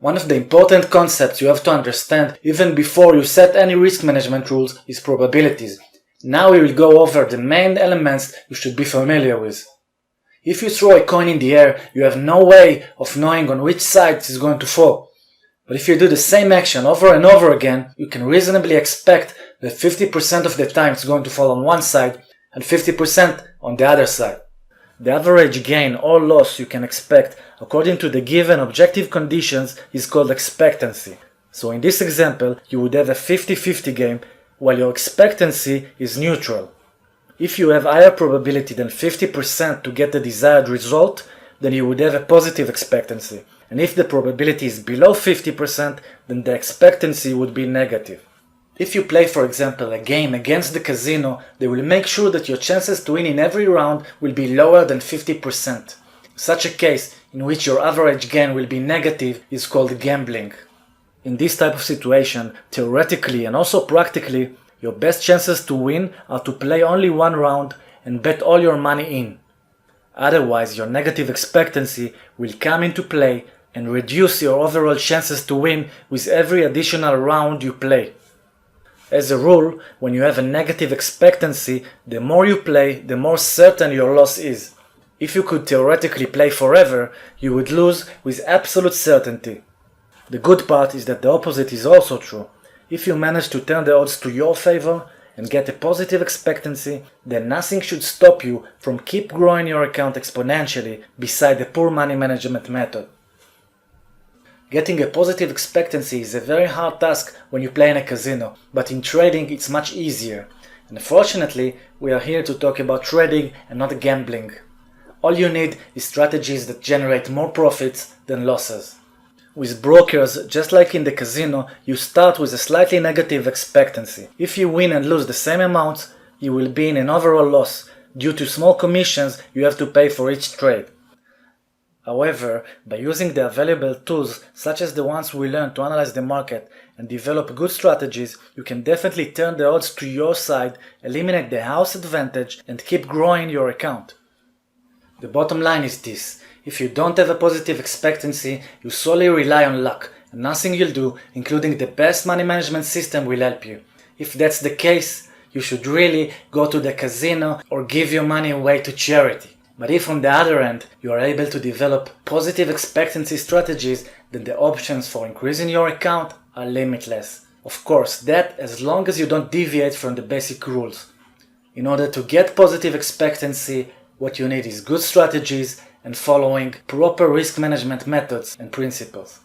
One of the important concepts you have to understand even before you set any risk management rules is probabilities. Now we will go over the main elements you should be familiar with. If you throw a coin in the air, you have no way of knowing on which side it is going to fall. But if you do the same action over and over again, you can reasonably expect that 50% of the time it's going to fall on one side and 50% on the other side. The average gain or loss you can expect according to the given objective conditions is called expectancy. So in this example, you would have a 50-50 game while your expectancy is neutral. If you have higher probability than 50% to get the desired result, then you would have a positive expectancy. And if the probability is below 50%, then the expectancy would be negative. If you play, for example, a game against the casino, they will make sure that your chances to win in every round will be lower than 50%. Such a case, in which your average gain will be negative, is called gambling. In this type of situation, theoretically and also practically, your best chances to win are to play only one round and bet all your money in. Otherwise, your negative expectancy will come into play and reduce your overall chances to win with every additional round you play. As a rule, when you have a negative expectancy, the more you play, the more certain your loss is. If you could theoretically play forever, you would lose with absolute certainty. The good part is that the opposite is also true. If you manage to turn the odds to your favor and get a positive expectancy, then nothing should stop you from keep growing your account exponentially beside the poor money management method. Getting a positive expectancy is a very hard task when you play in a casino, but in trading it's much easier. And fortunately, we are here to talk about trading and not gambling. All you need is strategies that generate more profits than losses. With brokers, just like in the casino, you start with a slightly negative expectancy. If you win and lose the same amount, you will be in an overall loss due to small commissions you have to pay for each trade. However, by using the available tools such as the ones we learned to analyze the market and develop good strategies, you can definitely turn the odds to your side, eliminate the house advantage, and keep growing your account. The bottom line is this: if you don't have a positive expectancy, you solely rely on luck, and nothing you'll do, including the best money management system, will help you. If that's the case, you should really go to the casino or give your money away to charity. But if on the other end, you are able to develop positive expectancy strategies, then the options for increasing your account are limitless. Of course, that as long as you don't deviate from the basic rules. In order to get positive expectancy, what you need is good strategies and following proper risk management methods and principles.